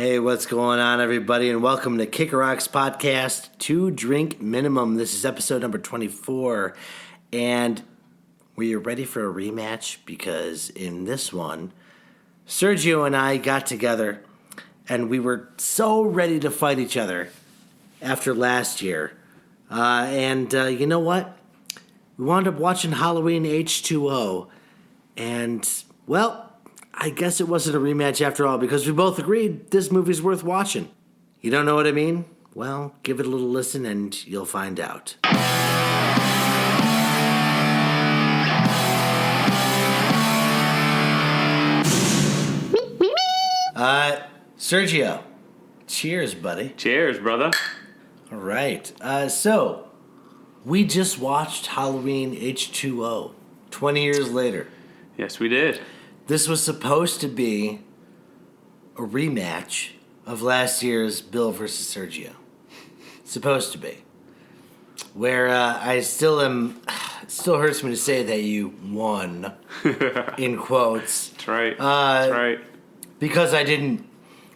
Hey, what's going on, everybody, and welcome to Kicker Rocks Podcast, 2 Drink Minimum. This is episode number 24, and were you ready for a rematch? Because in this one, Sergio and I got together, and we were so ready to fight each other after last year. You know what? We wound up watching Halloween H20, and, well, I guess it wasn't a rematch after all, because we both agreed this movie's worth watching. You don't know what I mean? Well, give it a little listen and you'll find out. Sergio, cheers, buddy. Cheers, brother. All right. So, we just watched Halloween H20, 20 years later. Yes, we did. This was supposed to be a rematch of last year's Bill versus Sergio. Supposed to be. Where I still still hurts me to say that you won, in quotes. That's right. That's right. Because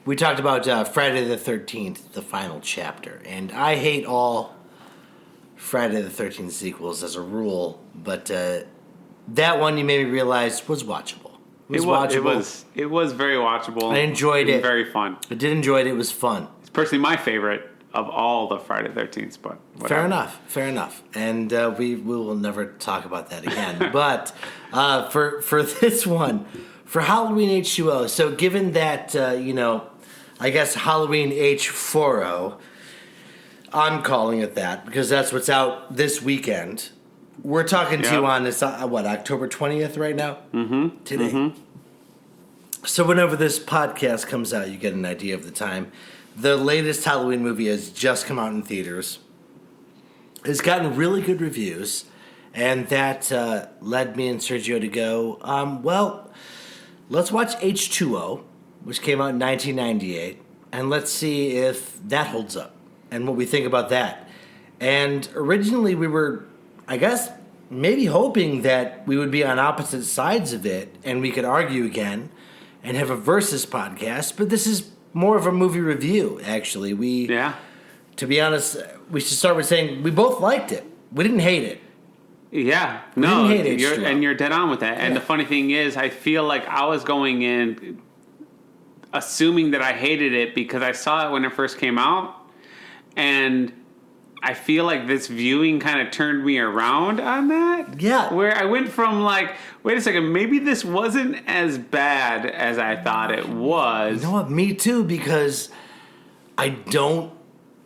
we talked about Friday the 13th, the final chapter. And I hate all Friday the 13th sequels as a rule, but that one you made me realize was watchable. It was very watchable. I enjoyed it. Very fun. I did enjoy it. It was fun. It's personally my favorite of all the Friday the 13th, but whatever. Fair enough. And we will never talk about that again. But for this one, for Halloween H20, so given that, I guess Halloween H40, I'm calling it that because that's what's out this weekend. We're talking to you on this, October 20th right now? Mm-hmm. Today. Mm-hmm. So whenever this podcast comes out, you get an idea of the time. The latest Halloween movie has just come out in theaters. It's gotten really good reviews, and that led me and Sergio to go, let's watch H20, which came out in 1998, and let's see if that holds up and what we think about that. And originally we were, I guess, maybe hoping that we would be on opposite sides of it and we could argue again and have a versus podcast, but this is more of a movie review, actually. To be honest, we should start with saying we both liked it. We didn't hate it. Yeah. No, we didn't hate it. And you're dead on with that. And the funny thing is, I feel like I was going in assuming that I hated it because I saw it when it first came out, and I feel like this viewing kind of turned me around on that. Yeah. Where I went from like, wait a second, maybe this wasn't as bad as I thought it was. You know what? Me too, because I don't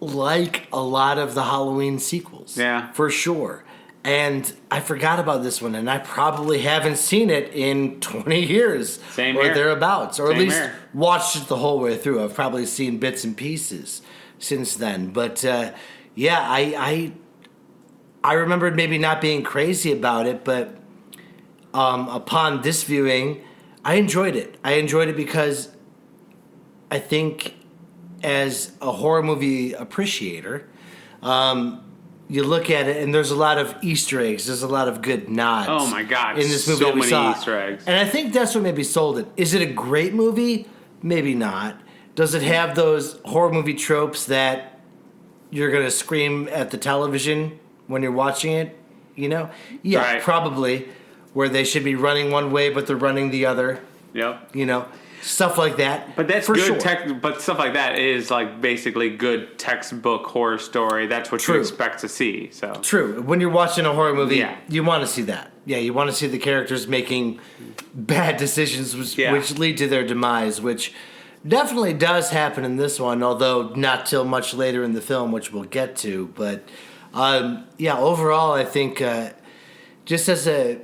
like a lot of the Halloween sequels. Yeah. For sure. And I forgot about this one, and I probably haven't seen it in 20 years. Same or here. Thereabouts. Or Same at least here. watched it the whole way through. I've probably seen bits and pieces since then. But, I remembered maybe not being crazy about it, but upon this viewing, I enjoyed it. I enjoyed it because I think as a horror movie appreciator, you look at it and there's a lot of Easter eggs. There's a lot of good nods. Oh my God. In this movie so that we many saw. Easter eggs. And I think that's what maybe sold it. Is it a great movie? Maybe not. Does it have those horror movie tropes that you're going to scream at the television when you're watching it, Yeah, right. Probably. Where they should be running one way, but they're running the other. Yep. Stuff like that. But that's for good sure. But stuff like that is like basically good textbok horror story. That's what you expect to see. So True. When you're watching a horror movie, you want to see that. Yeah, you want to see the characters making bad decisions which lead to their demise, which definitely does happen in this one, although not till much later in the film, which we'll get to. But overall, I think just as a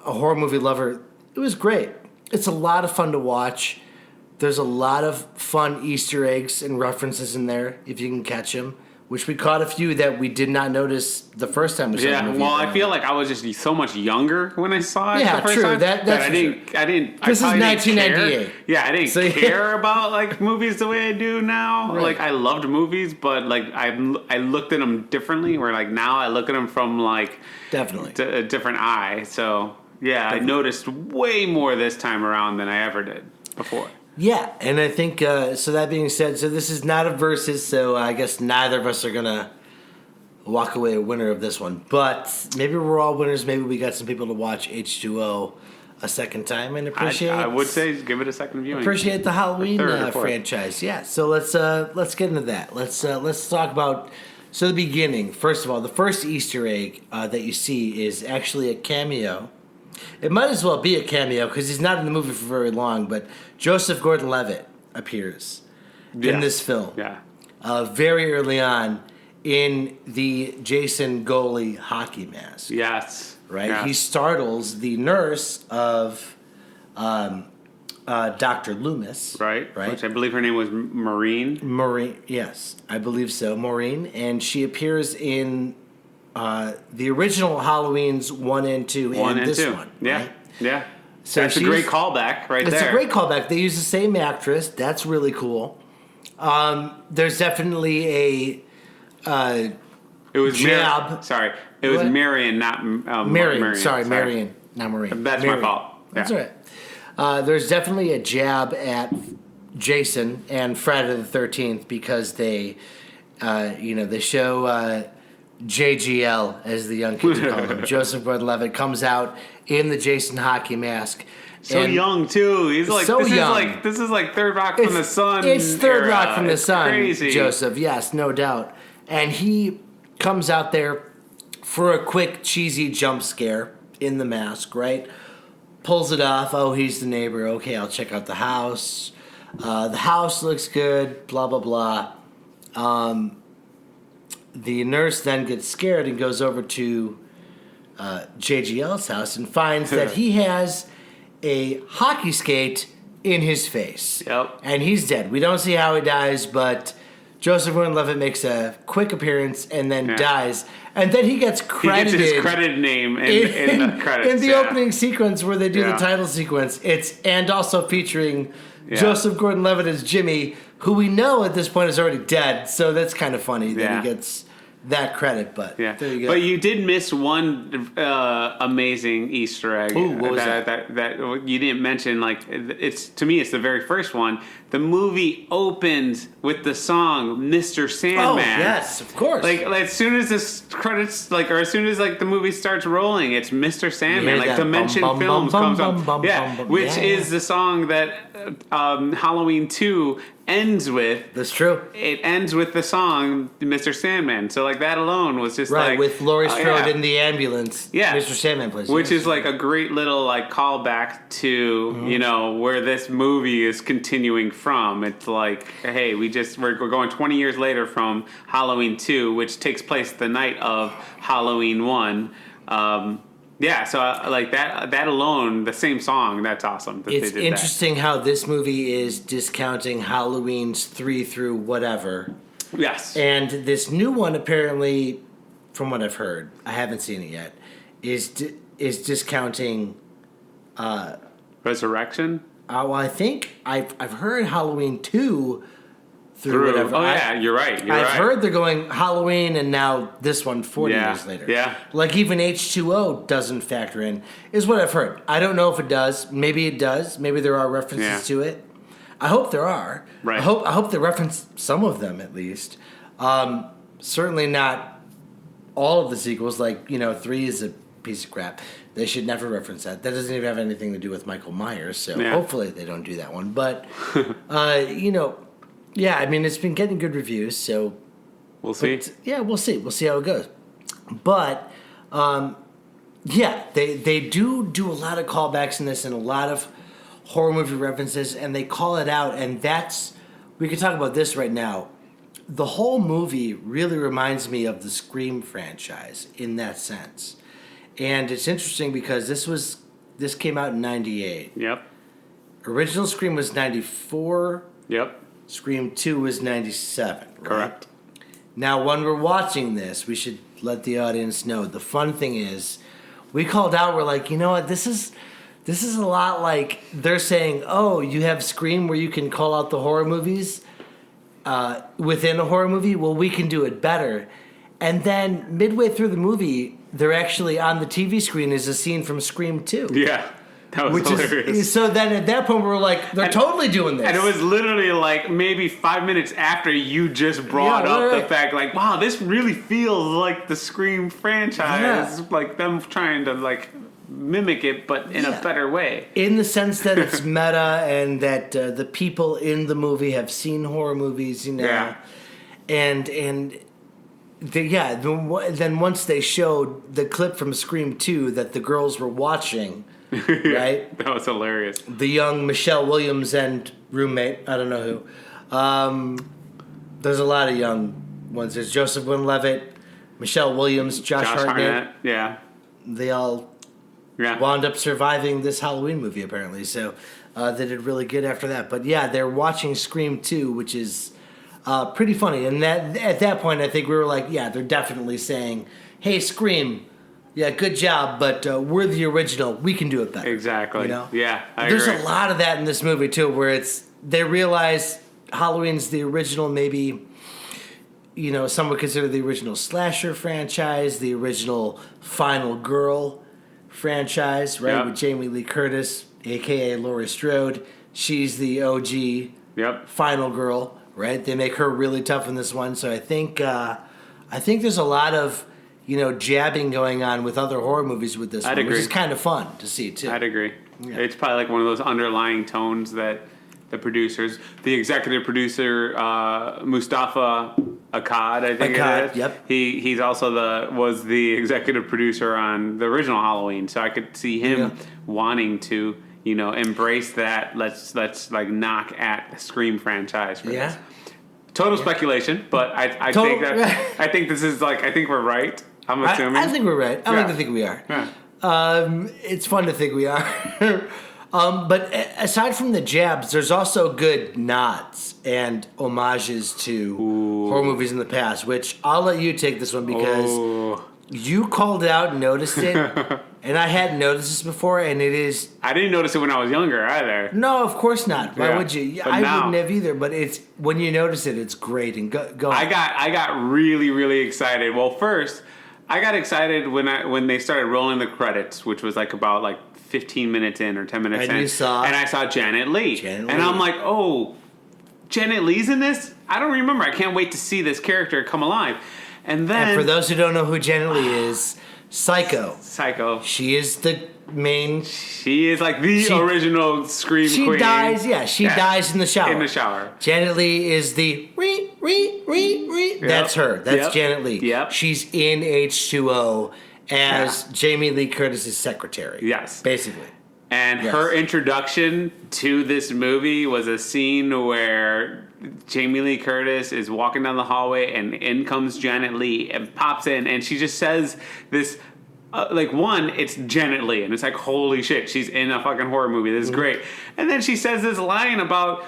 horror movie lover, it was great. It's a lot of fun to watch. There's a lot of fun Easter eggs and references in there if you can catch them, which we caught a few that we did not notice the first time we saw the movie. Well, I feel like I was just so much younger when I saw it the first true. time. That's I didn't. This is 1998. Yeah, I didn't care about like movies the way I do now. Right. Like I loved movies, but like I looked at them differently. Where like now I look at them from like definitely a different eye. So yeah, I noticed way more this time around than I ever did before. Yeah, and I think, so that being said, so this is not a versus, so I guess neither of us are going to walk away a winner of this one. But maybe we're all winners. Maybe we got some people to watch H2O a second time and appreciate. I would say give it a second viewing. Appreciate the Halloween franchise. Yeah, so let's get into that. Let's talk about the beginning. First of all, the first Easter egg that you see is actually a cameo. It might as well be a cameo because he's not in the movie for very long, but Joseph Gordon-Levitt appears in this film. Yeah. Very early on in the Jason Goalie hockey mask. Yes. Right? Yes. He startles the nurse of Dr. Loomis. Right. Right. Which I believe her name was Maureen. Maureen, yes. I believe so. Maureen. And she appears in the original Halloween's 1 and 2 and this one. Yeah. Right? Yeah. So that's a great callback right there. It's a great callback. They use the same actress. That's really cool. There's definitely a it was jab. It was Marion, not Marion. Sorry, Marion, not Maureen. That's Marion. my fault. Yeah. That's all right. There's definitely a jab at Jason and Friday the 13th because they show JGL, as the young kids call him. Joseph Gordon-Levitt comes out in the Jason hockey mask. So young too. He's like so young. This is like Third Rock from the Sun. It's Third era. Rock from the Sun. Crazy. Joseph, yes, no doubt. And he comes out there for a quick cheesy jump scare in the mask, right? Pulls it off. Oh, he's the neighbor. Okay, I'll check out the house. The house looks good. Blah blah blah. The nurse then gets scared and goes over to JGL's house and finds that he has a hockey skate in his face. Yep. And he's dead. We don't see how he dies, but Joseph Gordon-Levitt makes a quick appearance and then dies. And then he gets credited. He gets his credit name in the credits. In the opening sequence where they do the title sequence. And also featuring Joseph Gordon-Levitt as Jimmy, who we know at this point is already dead. So that's kind of funny that he gets that credit, but there you go. But you did miss one amazing Easter egg. Ooh, what was that you didn't mention. Like it's to me, it's the very first one. The movie opens with the song "Mr. Sandman." Oh yes, of course. Like as soon as this credits, or as soon as the movie starts rolling, it's Mr. Sandman. Like Dimension Films comes up, which is the song that Halloween 2 ends with. That's true. It ends with the song "Mr. Sandman." So that alone was just with Laurie Strode in the ambulance. Yeah, Mr. Sandman plays, which is a great little callback to where this movie is continuing from. It's hey, we're going 20 years later from Halloween 2, which takes place the night of Halloween 1. So that alone, the same song, that's awesome. It's interesting how this movie is discounting Halloween's 3 through whatever. Yes. And this new one, apparently, from what I've heard, I haven't seen it yet, is discounting Resurrection? Well, I think I've heard Halloween 2 through whatever. Oh, yeah, you're right. I've heard they're going Halloween and now this one 40 years later. Yeah. Even H2O doesn't factor in, is what I've heard. I don't know if it does. Maybe it does. Maybe there are references to it. I hope there are. Right. I hope they reference some of them at least. Certainly not all of the sequels. 3 is a piece of crap. They should never reference that. That doesn't even have anything to do with Michael Myers. So hopefully they don't do that one. But yeah, I mean, it's been getting good reviews, so we'll see. We'll see. We'll see how it goes. But they do a lot of callbacks in this and a lot of horror movie references, and they call it out. And we could talk about this right now. The whole movie really reminds me of the Scream franchise in that sense, and it's interesting because this came out in '98. Yep. Original Scream was '94. Yep. Scream 2 was 97, right? Correct. Now, when we're watching this, we should let the audience know. The fun thing is, we called out, we're like, you know what, this is a lot like they're saying, oh, you have Scream where you can call out the horror movies within a horror movie? Well, we can do it better. And then midway through the movie, they're actually on the TV screen is a scene from Scream 2. Yeah. That was hilarious. So then at that point we were like, they're totally doing this. And it was literally like maybe 5 minutes after you just brought up the fact, like, wow, this really feels like the Scream franchise. Like them trying to like mimic it, but in a better way. In the sense that it's meta and that the people in the movie have seen horror movies, you know. Yeah. And then once they showed the clip from Scream 2 that the girls were watching, right? That was hilarious. The young Michelle Williams and roommate, I don't know who. There's a lot of young ones. There's Joseph Gordon-Levitt, Michelle Williams, Josh Hartnett. Yeah. They all wound up surviving this Halloween movie, apparently. So they did really good after that. But yeah, they're watching Scream 2, which is pretty funny. And that at that point, I think we were like, yeah, they're definitely saying, hey, Scream, yeah, good job, but we're the original. We can do it better. Exactly. You know? Yeah, There's a lot of that in this movie, too, where they realize Halloween's the original, maybe, you know, some would consider the original slasher franchise, the original Final Girl franchise, right, with Jamie Lee Curtis, a.k.a. Laurie Strode. She's the OG Final Girl, right? They make her really tough in this one, so I think there's a lot of, you know, jabbing going on with other horror movies with this one, which is kind of fun to see, too. I'd agree. Yeah. It's probably like one of those underlying tones that the executive producer, Mustafa Akkad, I think it is. Yep. He's also was the executive producer on the original Halloween, so I could see him wanting to, you know, embrace that. Let's like knock at the Scream franchise for this. Total speculation, but I think this is like, I think we're right. I'm assuming. I think we're right. I like to think we are. Yeah. It's fun to think we are. But aside from the jabs, there's also good nods and homages to horror movies in the past, which I'll let you take this one because you called it out and noticed it, and I hadn't noticed this before, and it is... I didn't notice it when I was younger either. No, of course not. Why would you? I wouldn't have either, but it's when you notice it, it's great. And go I got really, really excited. Well, first, I got excited when they started rolling the credits, which was like about like 15 minutes in or 10 minutes in. And I saw Janet Leigh. And I'm like, oh, Janet Leigh's in this? I don't remember. I can't wait to see this character come alive. And then... And for those who don't know who Janet Leigh is, Psycho. She is the main... She is like the original Scream queen. She dies in the shower. In the shower. Janet Leigh is the... That's her. That's Janet Leigh. Yep. She's in H20 as Jamie Lee Curtis's secretary. Yes. Basically. And her introduction to this movie was a scene where Jamie Lee Curtis is walking down the hallway and in comes Janet Leigh and pops in and she just says this, it's Janet Leigh and it's like, holy shit, she's in a fucking horror movie. This is great. And then she says this line about,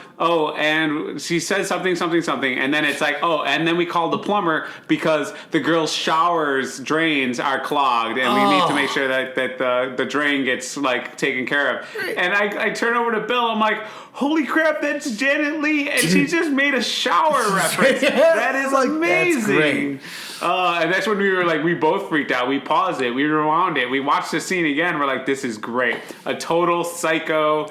and she says something, and then it's like, and then we call the plumber because the girl's showers drains are clogged and we need to make sure that the drain gets like taken care of. And I turn over to Bill, I'm like, holy crap, that's Janet Leigh, and she just made a shower reference. That is amazing. That's great. And that's when we were like, we both freaked out. We paused it, we rewound it, we watched the scene again. We're like, this is great. A total Psycho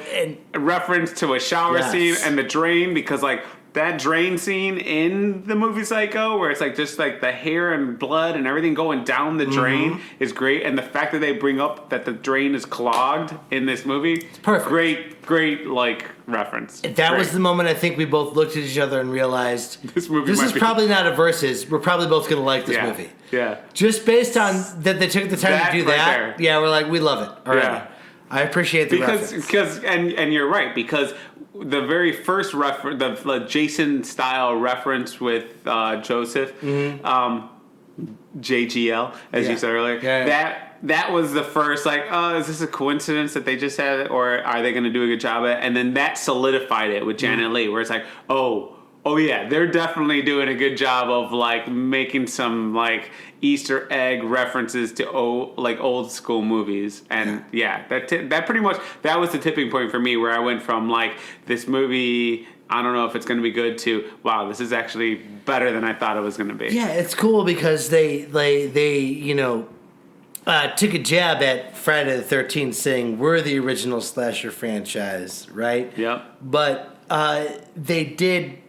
reference to a shower scene and the drain, because like that drain scene in the movie Psycho where it's like just like the hair and blood and everything going down the drain is great. And the fact that they bring up that the drain is clogged in this movie, it's perfect. Great like reference. That was the moment I think we both looked at each other and realized this is probably not a versus. We're probably both going to like this movie. Yeah. Just based on that they took the time to do that. There. Yeah, we're like, we love it. All right. I appreciate the reference. Because you're right, because the very first reference, the Jason style reference with Joseph, JGL, as you said earlier, that was the first, like, is this a coincidence that they just had it, or are they going to do a good job at it? And then that solidified it with Janet Leigh, where it's like, oh yeah, they're definitely doing a good job of like making some like Easter egg references to old school movies, and that pretty much that was the tipping point for me, where I went from like this movie, I don't know if it's going to be good, to wow, this is actually better than I thought it was going to be. Yeah, it's cool because they you know, took a jab at Friday the 13th, saying we're the original slasher franchise, right? Yep. But they did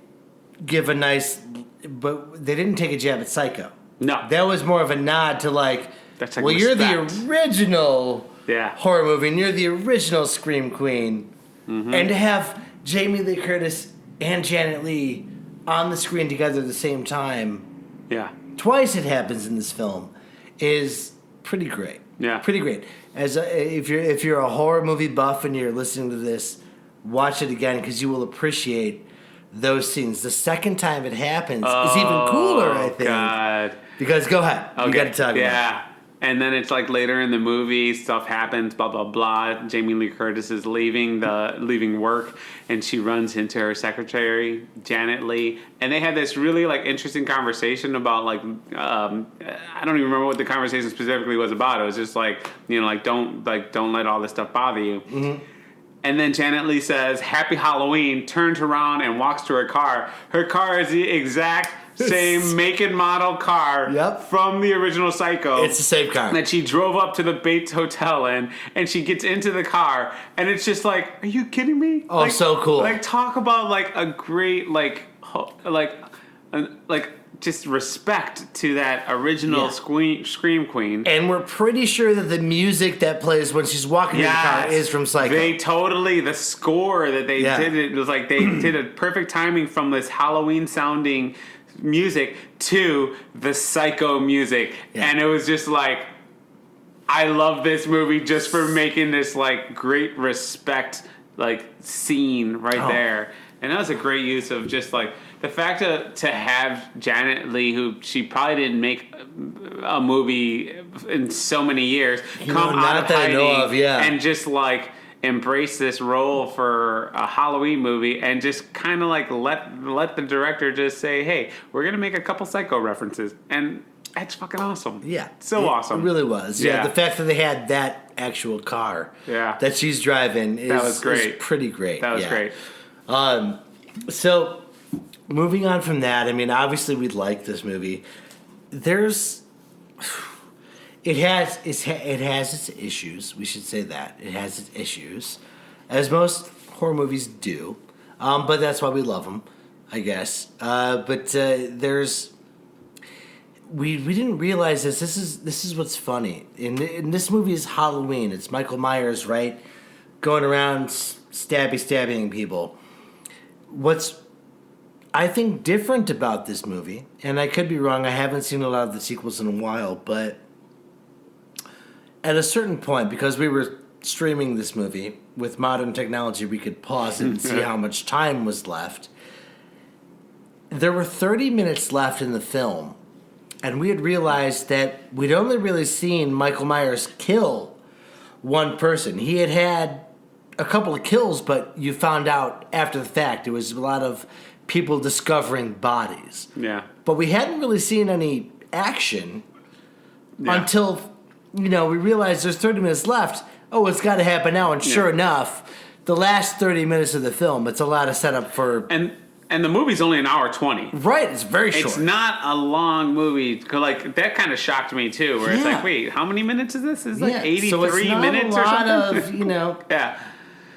give a nice, but they didn't take a jab at Psycho. No. That was more of a nod to like, That's like well, respect. you're the original Yeah. horror movie, and you're the original Scream Queen. Mm-hmm. And to have Jamie Lee Curtis and Janet Leigh on the screen together at the same time, Yeah. twice it happens in this film, is pretty great. Yeah. Pretty great. If you're a horror movie buff and you're listening to this, watch it again because you will appreciate those scenes. The second time it happens is even cooler, I think. God. Because go ahead. Okay. You got to talk about it. Yeah. And then it's like later in the movie, stuff happens, blah, blah, blah. Jamie Lee Curtis is leaving work, and she runs into her secretary, Janet Leigh. And they had this really like interesting conversation about like, I don't even remember what the conversation specifically was about. It was just like, don't let all this stuff bother you. Mm-hmm. And then Janet Leigh says, "Happy Halloween," turns around and walks to her car. Her car is the exact same make and model car from the original Psycho. It's the same car. That she drove up to the Bates Hotel in, and she gets into the car, and it's just like, are you kidding me? Oh, so cool. Like, talk about like a great just respect to that original Scream Queen. And we're pretty sure that the music that plays when she's walking in the car is from Psycho. The score that they did, it was like they did a perfect timing from this Halloween sounding music to the Psycho music. Yeah. And it was just like, I love this movie just for making this like great respect like scene right there. And that was a great use of just like the fact to have Janet Leigh, who she probably didn't make a movie in so many years, come out of hiding and just like embrace this role for a Halloween movie and just kind of like let the director just say, hey, we're going to make a couple Psycho references. And that's fucking awesome. Yeah. Awesome. It really was. Yeah. The fact that they had that actual car that she's driving is pretty great. That was great. So, moving on from that, I mean, obviously we like this movie. It has its issues. We should say that it has its issues, as most horror movies do. But that's why we love them, I guess. We didn't realize this. This is what's funny. In this movie is Halloween. It's Michael Myers, right, going around stabbing people. What's I think different about this movie, and I could be wrong, I haven't seen a lot of the sequels in a while, but at a certain point, because we were streaming this movie, with modern technology we could pause it and see how much time was left. There were 30 minutes left in the film, and we had realized that we'd only really seen Michael Myers kill one person. He had a couple of kills, but you found out after the fact. It was a lot of people discovering bodies. Yeah. But we hadn't really seen any action until, we realized there's 30 minutes left. Oh, it's got to happen now. And sure enough, the last 30 minutes of the film, it's a lot of setup for... And the movie's only an hour 20. Right, it's very short. It's not a long movie. Like, that kind of shocked me, too, where it's like, wait, how many minutes is this? It's like 83 so it's not minutes a or lot something? Of, Yeah.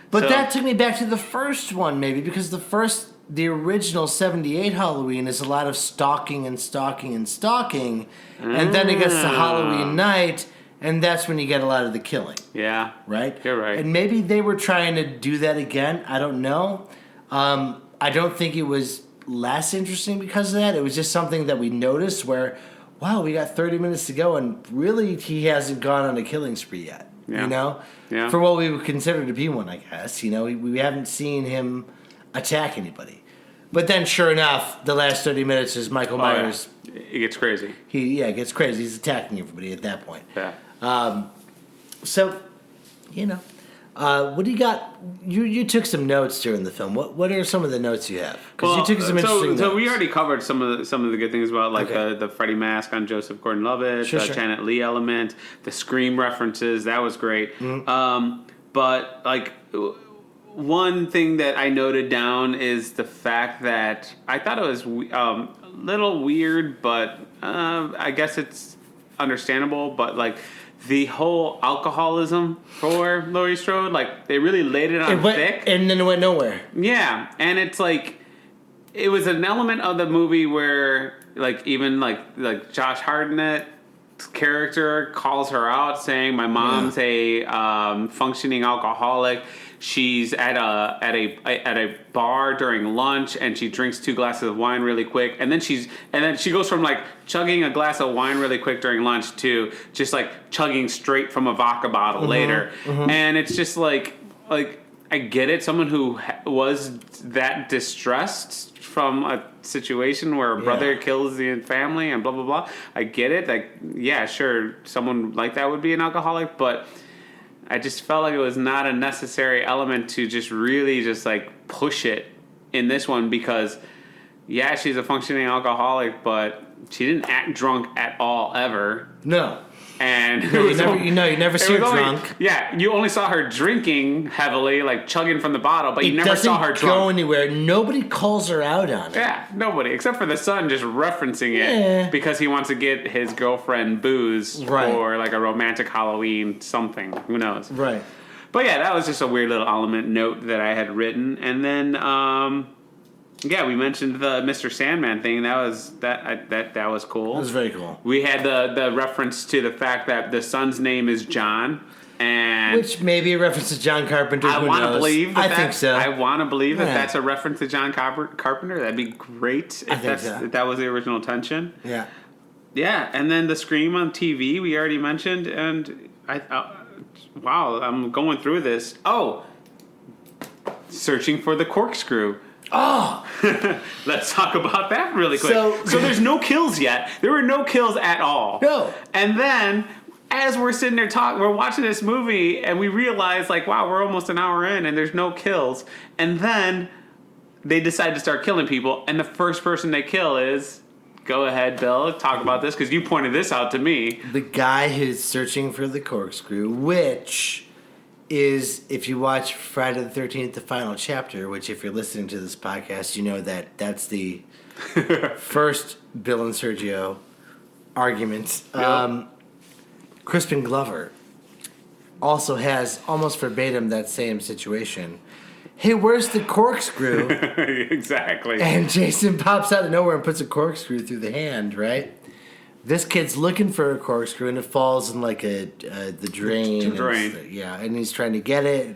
But that took me back to the first one, maybe, because the original 78 Halloween is a lot of stalking and stalking and stalking, and then it gets to Halloween night, and that's when you get a lot of the killing. Yeah. Right? You're right. And maybe they were trying to do that again. I don't know. I don't think it was less interesting because of that. It was just something that we noticed where, wow, we got 30 minutes to go, and really he hasn't gone on a killing spree yet. Yeah. Yeah. For what we would consider to be one, I guess. We haven't seen him attack anybody. But then, sure enough, the last 30 minutes is Michael Myers. Yeah. It gets crazy. It gets crazy. He's attacking everybody at that point. Yeah. What do you got? You took some notes during the film. What are some of the notes you have? Because you took some interesting notes. So we already covered some of the good things about the Freddy mask on Joseph Gordon-Levitt, the Janet Leigh element, the Scream references. That was great. Mm-hmm. But like one thing that I noted down is the fact that I thought it was a little weird, but I guess it's understandable. But like the whole alcoholism for Laurie Strode, like they really laid it on thick, and then it went nowhere. Yeah, and it's like it was an element of the movie where like even like Josh Hartnett's character calls her out, saying, "My mom's a functioning alcoholic. She's at a bar during lunch and she drinks 2 glasses of wine really quick, and then she goes from like chugging a glass of wine really quick during lunch to just like chugging straight from a vodka bottle later." And it's just like I get it, someone who was that distressed from a situation where a brother kills the family and blah blah blah. I get it. Like, yeah, sure, someone like that would be an alcoholic, but I just felt like it was not a necessary element to just really just like push it in this one, because yeah, she's a functioning alcoholic, but she didn't act drunk at all ever. No. And you never see her drunk. Yeah, you only saw her drinking heavily, like chugging from the bottle, but you never saw her drunk. It doesn't go anywhere. Nobody calls her out on it. Yeah, nobody, except for the son just referencing it because he wants to get his girlfriend booze for like a romantic Halloween something. Who knows? Right. But yeah, that was just a weird little element note that I had written, and then yeah, we mentioned the Mr. Sandman thing. That was cool. That was very cool. We had the reference to the fact that the son's name is John, and which may be a reference to John Carpenter. I want to believe that. I think so. I want to believe that that's a reference to John Carpenter. That'd be great if that was the original intention. Yeah. Yeah, and then the Scream on TV we already mentioned, and wow, I'm going through this. Oh, searching for the corkscrew. Oh, let's talk about that really quick. So there's no kills yet. There were no kills at all. No. And then as we're sitting there we're watching this movie and we realize like, wow, we're almost an hour in and there's no kills. And then they decide to start killing people, and the first person they kill is, go ahead, Bill, talk about this because you pointed this out to me. The guy who's searching for the corkscrew, which is, if you watch Friday the 13th, the final chapter, which if you're listening to this podcast, you know that that's the first Bill and Sergio argument. Yep. Crispin Glover also has almost verbatim that same situation. Hey, where's the corkscrew? Exactly. And Jason pops out of nowhere and puts a corkscrew through the hand, right? This kid's looking for a corkscrew and it falls in like the drain. The drain. And he's trying to get it.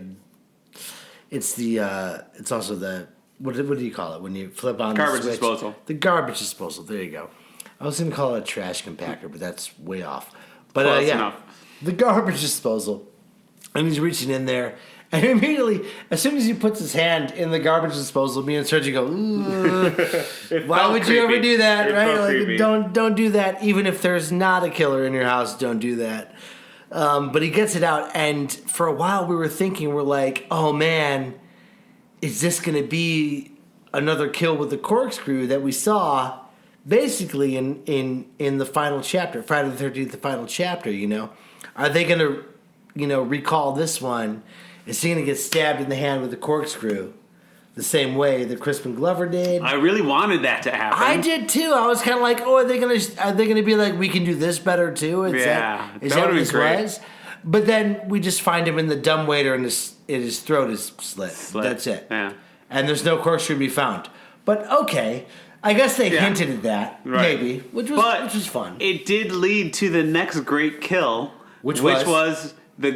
It's it's also the what do you call it when you flip on garbage the switch? Disposal. The garbage disposal. There you go. I was going to call it a trash compactor, but that's way off. But Close enough. The garbage disposal. And he's reaching in there. And immediately, as soon as he puts his hand in the garbage disposal, me and Sergio go, ooh, why would you ever do that, right? Like, don't do that. Even if there's not a killer in your house, don't do that. But he gets it out, and for a while we were thinking, we're like, oh man, is this going to be another kill with the corkscrew that we saw basically in the final chapter, Friday the 13th, the final chapter, you know? Are they going to, recall this one? Is he going to get stabbed in the hand with a corkscrew the same way that Crispin Glover did? I really wanted that to happen. I did too. I was kind of like, oh, are they going to be like, we can do this better too? Is that what this was? But then we just find him in the dumbwaiter and his throat is slit. That's it. Yeah. And there's no corkscrew to be found. But okay, I guess they hinted at that, maybe, which was fun. It did lead to the next great kill, which was the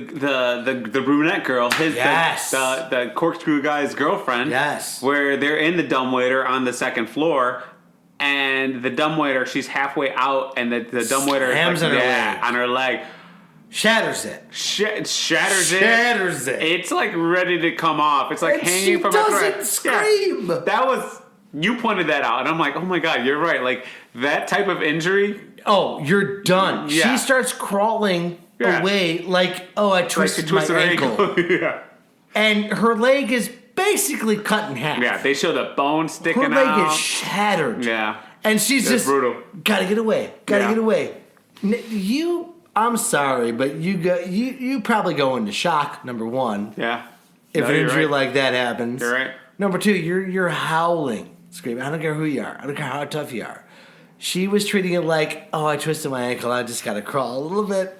brunette girl, the corkscrew guy's girlfriend. Yes. Where they're in the dumbwaiter on the second floor, and the dumbwaiter, she's halfway out, and the dumbwaiter slams on her leg. Shatters it. Shatters it. It's like ready to come off. It's like and hanging from her throat. She doesn't scream. Yeah, that was, you pointed that out, and I'm like, oh my god, you're right. Like that type of injury. Oh, you're done. Yeah. She starts crawling away like, oh, I twisted my ankle. Yeah. And her leg is basically cut in half. Yeah, they show the bone sticking out. Her leg is shattered. Yeah. And she's just brutal. Gotta get away. Get away. I'm sorry, but you probably go into shock, number one. Yeah. If an injury like that happens. You're right. Number two, you're howling, screaming. I don't care who you are. I don't care how tough you are. She was treating it like, oh, I twisted my ankle. I just gotta crawl a little bit.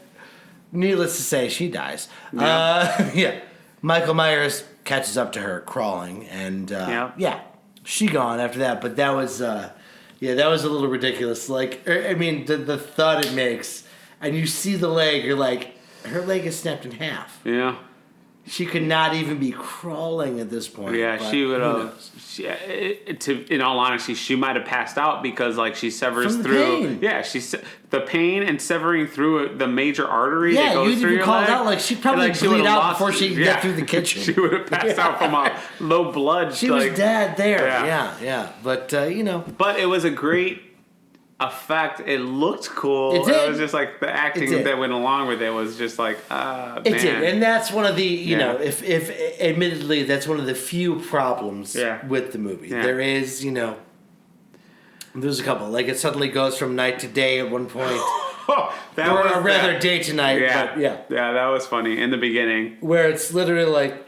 needless to say, she dies. Yeah. Yeah. Michael Myers catches up to her crawling, and yeah, she gone after that. But that was that was a little ridiculous. Like, I mean, the thud it makes, and you see the leg, you're like, her leg is snapped in half. Yeah. She could not even be crawling at this point. Yeah, she would have. In all honesty, she might have passed out because, like, she severs From the through. pain. Yeah, the pain and severing through the major artery that goes through your leg. Out like she'd probably bleed out before she could get through the kitchen. She would have passed out from a low blood. She was dead there. Yeah. But But it was a great effect. It looked cool. It did. It was just like the acting that went along with it was just like it did, and that's one of the if admittedly that's one of the few problems with the movie. There is there's a couple, like it suddenly goes from night to day at one point. Rather day to night. Yeah, that was funny in the beginning, where it's literally like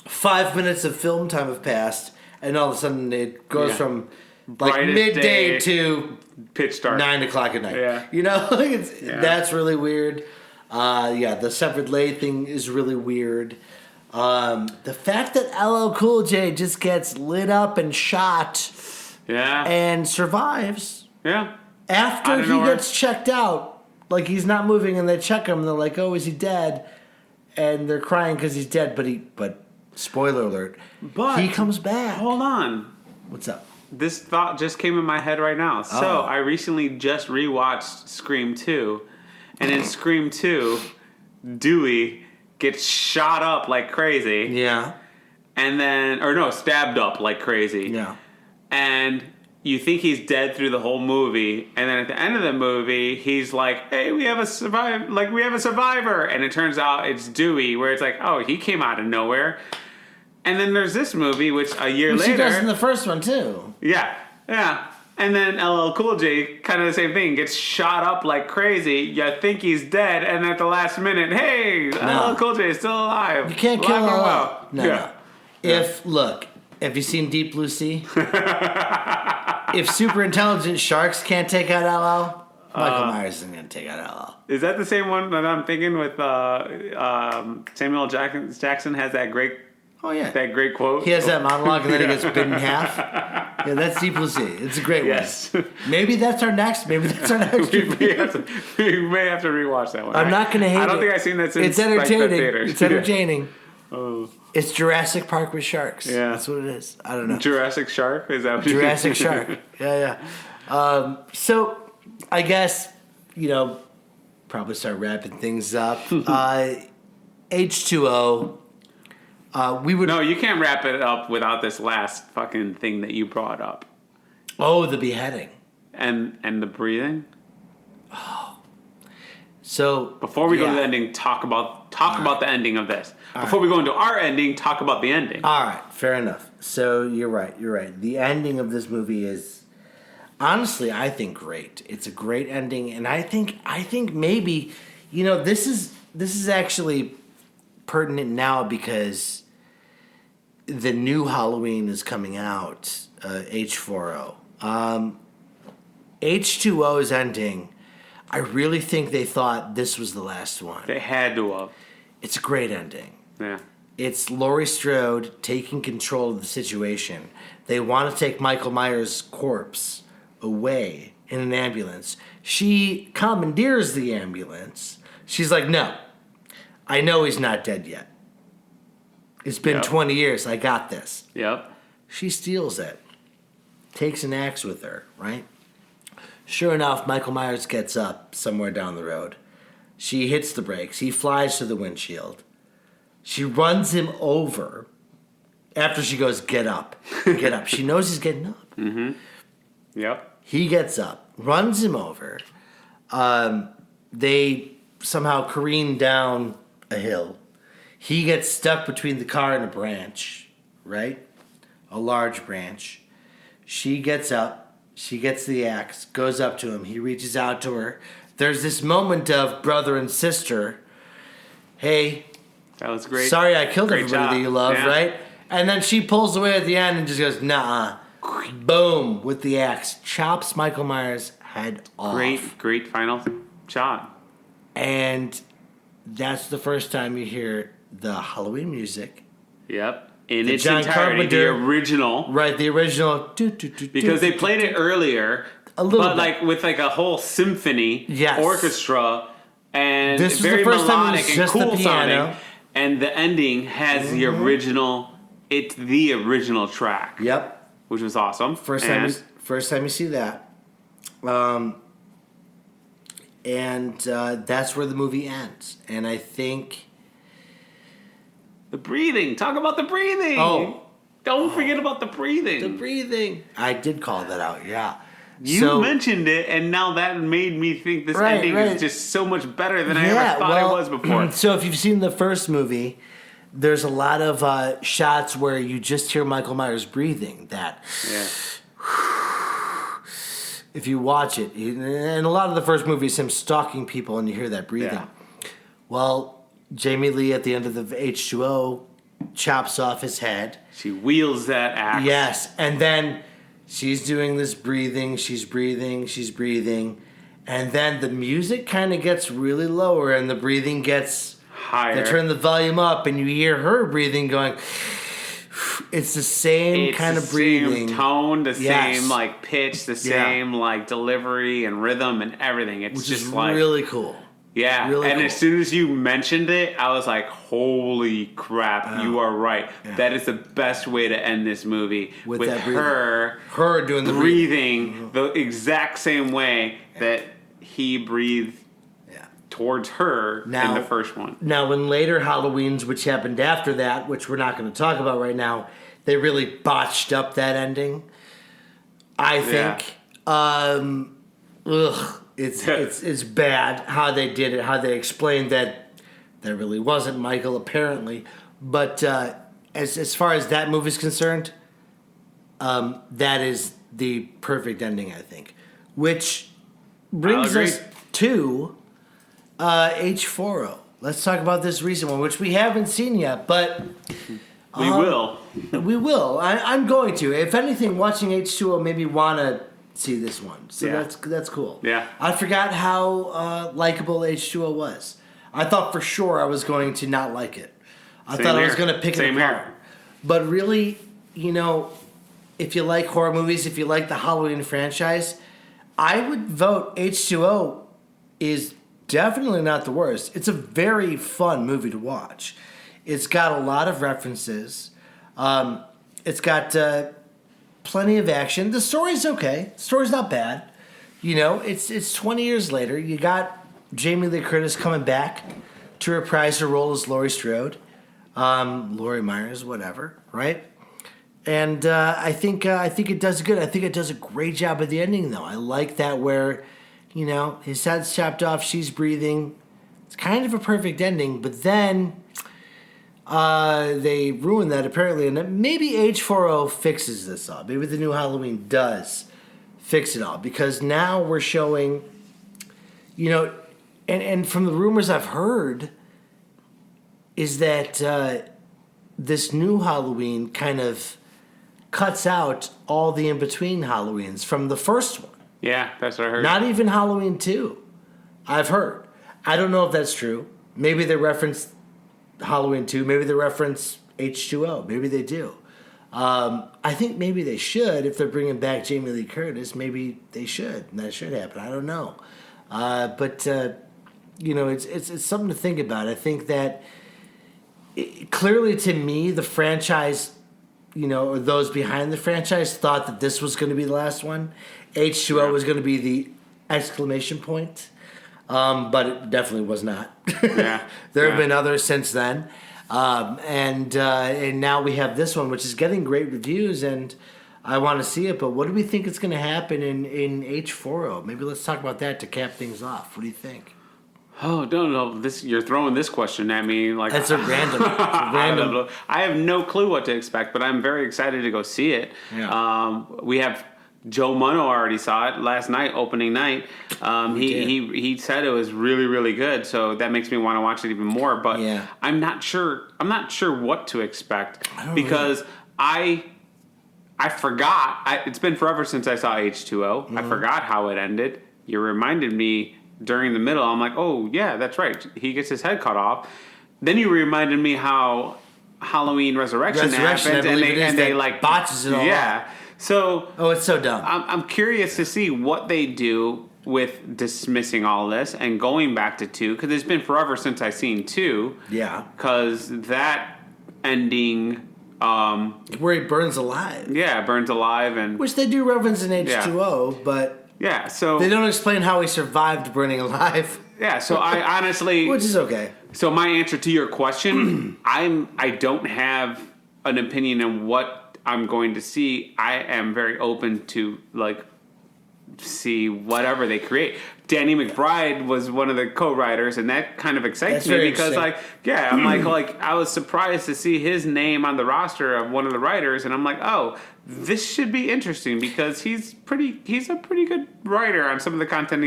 5 minutes of film time have passed, and all of a sudden it goes from like brightest midday day to pitch dark, 9 o'clock at night. Yeah, that's really weird. The severed leg thing is really weird. The fact that LL Cool J just gets lit up and shot, and survives. Yeah. After he gets checked out, like he's not moving, and they check him, and they're like, "Oh, is he dead?" And they're crying because he's dead. But spoiler alert, he comes back. Hold on. What's up? This thought just came in my head right now. So I recently just rewatched Scream 2, and in Scream 2, Dewey gets shot up like crazy. Yeah. And then, stabbed up like crazy. Yeah. And you think he's dead through the whole movie, and then at the end of the movie, he's like, "Hey, we have a survivor," and it turns out it's Dewey, where it's like, "Oh, he came out of nowhere." And then there's this movie, which a year later... She does in the first one, too. Yeah. And then LL Cool J, kind of the same thing, gets shot up like crazy. You think he's dead, and at the last minute, hey, LL Cool J is still alive. You can't kill LL. Well. No. Have you seen Deep Blue Sea? If super intelligent sharks can't take out LL, Michael Myers isn't going to take out LL. Is that the same one that I'm thinking with Samuel Jackson has that great... Oh, yeah. That great quote. He has that monologue and then he gets bitten in half. Yeah, that's Deep Blue Sea. It's a great one. Maybe that's our next we may have to rewatch that one. I'm not going to hate it. I don't think I've seen that since it's entertaining. the theaters. It's entertaining. Oh. It's Jurassic Park with sharks. Yeah. That's what it is. I don't know. Jurassic Shark? Is that what Jurassic Shark. Yeah. So, I guess, probably start wrapping things up. H2O. No, you can't wrap it up without this last fucking thing that you brought up. Oh, the beheading. And the breathing? Oh. So before we go to the ending, talk about the ending of this. Before we go into our ending, talk about the ending. All right, fair enough. So you're right. The ending of this movie is honestly, I think, great. It's a great ending, and I think maybe, this is actually pertinent now because the new Halloween is coming out, H40. H2O's ending, I really think they thought this was the last one. They had to have. It's a great ending. Yeah. It's Laurie Strode taking control of the situation. They want to take Michael Myers' corpse away in an ambulance. She commandeers the ambulance. She's like, "No, I know he's not dead yet. It's been 20 years. I got this." Yep. She steals it. Takes an axe with her, right? Sure enough, Michael Myers gets up somewhere down the road. She hits the brakes. He flies to the windshield. She runs him over after she goes, "Get up. Get up." She knows he's getting up. Mm-hmm. Yep. He gets up, runs him over. They somehow careen down a hill. He gets stuck between the car and a branch, right? A large branch. She gets up. She gets the axe, goes up to him. He reaches out to her. There's this moment of brother and sister. Hey. That was great. Sorry I killed everybody job. that you love, right? And then she pulls away at the end and just goes, "Nah." Boom, with the axe. Chops Michael Myers' head off. Great final shot. And that's the first time you hear the Halloween music. Yep. In The its John entirety, Carpenter, the original. Right, the original. Because they played it earlier. A little but bit. like with like a whole symphony orchestra, and this was very the first time it melodic was and just cool the piano. sounding. And the ending has the original. It's the original track. Yep. Which was awesome. First time you see that. And that's where the movie ends. And I think the breathing. Talk about the breathing. Don't forget about the breathing. The breathing. I did call that out, yeah. You mentioned it, and now that made me think this ending is just so much better than I ever thought it was before. So if you've seen the first movie, there's a lot of shots where you just hear Michael Myers breathing. If you watch it, and a lot of the first movie is him stalking people, and you hear that breathing. Yeah. Well, Jamie Lee at the end of the H20 chops off his head. She wields that axe. Yes, and then she's doing this breathing. She's breathing. And then the music kind of gets really lower, and the breathing gets higher. They turn the volume up, and you hear her breathing going. It's the same kind of breathing. Same tone, the same like pitch, the same like delivery and rhythm and everything. It's Which just is like really cool. Yeah, really and cool. as soon as you mentioned it, I was like, "Holy crap! You are right. Yeah. That is the best way to end this movie with that her doing the breathing the exact same way that he breathed towards her in the first one." Now, in later Halloweens, which happened after that, which we're not going to talk about right now, they really botched up that ending. I think. It's bad how they did it, how they explained that really wasn't Michael, apparently. But as far as that movie's concerned, that is the perfect ending, I think. Which brings us to H20. Let's talk about this recent one, which we haven't seen yet, but we will. We will. I'm going to. If anything, watching H20 made me want to see this one. So that's cool. Yeah. I forgot how likable H20 was. I thought for sure I was going to not like it. I thought I was going to pick it apart. But really, if you like horror movies, if you like the Halloween franchise, I would vote H20 is definitely not the worst. It's a very fun movie to watch. It's got a lot of references. It's got plenty of action. The story's okay. The story's not bad. It's 20 years later. You got Jamie Lee Curtis coming back to reprise her role as Laurie Strode. Laurie Myers, whatever, right? And I think it does good. I think it does a great job at the ending, though. I like that where, his head's chopped off, she's breathing. It's kind of a perfect ending, but then they ruined that apparently, and maybe H20 fixes this all. Maybe the new Halloween does fix it all, because now we're showing, and from the rumors I've heard, is that this new Halloween kind of cuts out all the in-between Halloweens from the first one. Yeah, that's what I heard. Not even Halloween 2, I've heard. I don't know if that's true. Maybe they reference Halloween 2. Maybe they reference H20. Maybe they do. I think maybe they should. If they're bringing back Jamie Lee Curtis, maybe they should. And that should happen. I don't know. But it's something to think about. I think that clearly to me, the franchise, or those behind the franchise thought that this was going to be the last one. H20 was going to be the exclamation point. But it definitely was not. Yeah. There have been others since then. And now we have this one, which is getting great reviews, and I want to see it. But what do we think is going to happen in H20? Maybe let's talk about that to cap things off. What do you think? Oh, no. You're throwing this question at me like It's a random. I have no clue what to expect, but I'm very excited to go see it. Yeah. We have Joe Muno already saw it last night, opening night. He said it was really, really good, so that makes me want to watch it even more. But I'm not sure what to expect, because I forgot. It's been forever since I saw H20. I forgot how it ended. You reminded me during the middle, I'm like, oh yeah, that's right. He gets his head cut off. Then you reminded me how Halloween Resurrection happens, and they like botches it all. Yeah. So it's so dumb. I'm curious to see what they do with dismissing all this and going back to 2, because it's been forever since I've seen 2. Yeah. Because that ending, where he burns alive. Yeah, burns alive, and which they do reference in H20O, but so they don't explain how he survived burning alive. Yeah, so I honestly, which is okay. So my answer to your question, I don't have an opinion on what I'm going to see. I am very open to like see whatever they create. Danny McBride was one of the co-writers, and that kind of excites me because I'm like I was surprised to see his name on the roster of one of the writers, and I'm like, oh, this should be interesting because he's a pretty good writer on some of the content.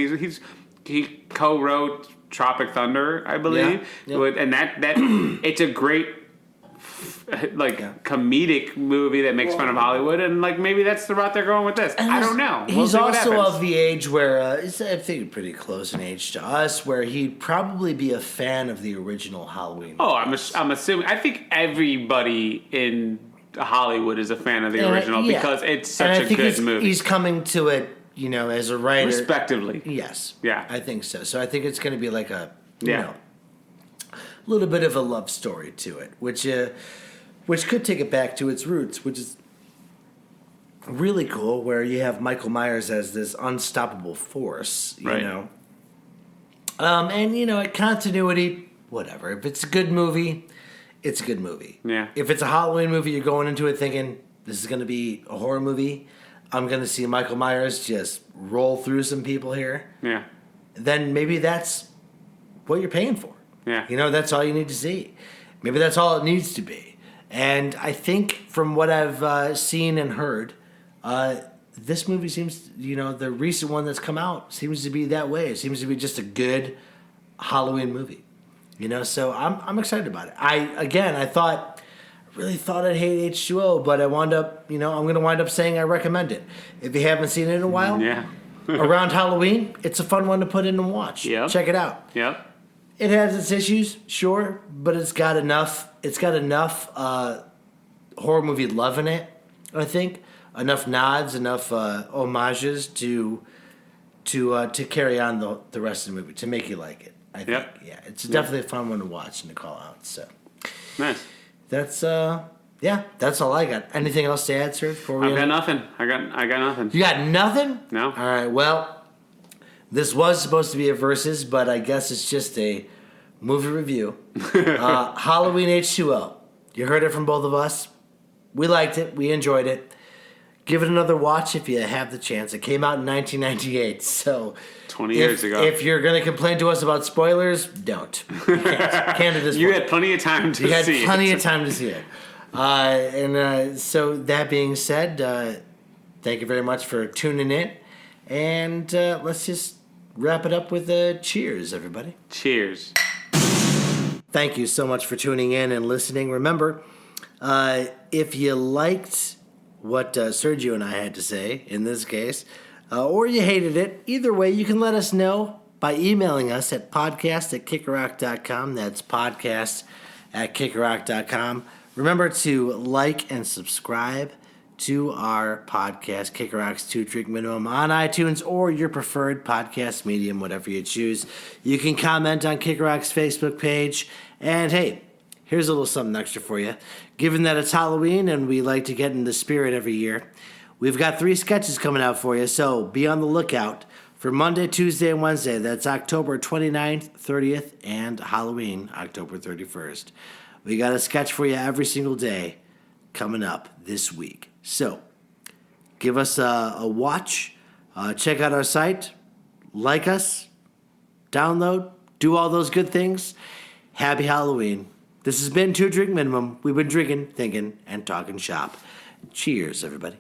He co-wrote Tropic Thunder, I believe, and that it's a great comedic movie that makes fun of Hollywood, and like maybe that's the route they're going with this. I don't know. He's also of the age where I think pretty close in age to us, where he'd probably be a fan of the original Halloween. Oh, I'm assuming. I think everybody in Hollywood is a fan of the original because it's such a good movie. He's coming to it, as a writer, respectively. Yes. Yeah. I think so. So I think it's going to be like a little bit of a love story to it, which could take it back to its roots, which is really cool, where you have Michael Myers as this unstoppable force, you know. And, continuity, whatever. If it's a good movie, it's a good movie. Yeah. If it's a Halloween movie, you're going into it thinking, this is going to be a horror movie, I'm going to see Michael Myers just roll through some people here. Yeah. Then maybe that's what you're paying for. Yeah. That's all you need to see. Maybe that's all it needs to be. And I think from what I've seen and heard, this movie seems, the recent one that's come out seems to be that way. It seems to be just a good Halloween movie. So I'm excited about it. I really thought I'd hate H2O, but I wound up, I'm going to wind up saying I recommend it. If you haven't seen it in a while, around Halloween, it's a fun one to put in and watch. Yep. Check it out. Yep. It has its issues, sure, but it's got enough horror movie love in it, I think. Enough nods, enough homages to carry on the rest of the movie, to make you like it, I think. Yep. Yeah, it's definitely a fun one to watch and to call out. So nice. That's that's all I got. Anything else to add, sir? I got nothing. I got nothing. You got nothing? No. All right. Well, this was supposed to be a versus, but I guess it's just a movie review. Halloween H2O. You heard it from both of us. We liked it. We enjoyed it. Give it another watch if you have the chance. It came out in 1998, so 20 years ago. If you're going to complain to us about spoilers, don't. You can't at this point. You had plenty of time to see it. You had plenty of time to see it. So that being said, thank you very much for tuning in. And let's just wrap it up with a cheers, everybody. Cheers. Thank you so much for tuning in and listening. Remember, if you liked what Sergio and I had to say in this case, or you hated it, either way, you can let us know by emailing us at podcast@kickarock.com. That's podcast@kickarock.com. Remember to like and subscribe to our podcast, Kick Rock's 2-Drink Minimum, on iTunes or your preferred podcast medium, whatever you choose. You can comment on Kick Rock's Facebook page. And hey, here's a little something extra for you. Given that it's Halloween and we like to get in the spirit every year, we've got 3 sketches coming out for you, so be on the lookout for Monday, Tuesday, and Wednesday. That's October 29th, 30th, and Halloween, October 31st. We got a sketch for you every single day coming up this week. So, give us a watch, check out our site, like us, download, do all those good things. Happy Halloween. This has been 2-Drink Minimum. We've been drinking, thinking, and talking shop. Cheers, everybody.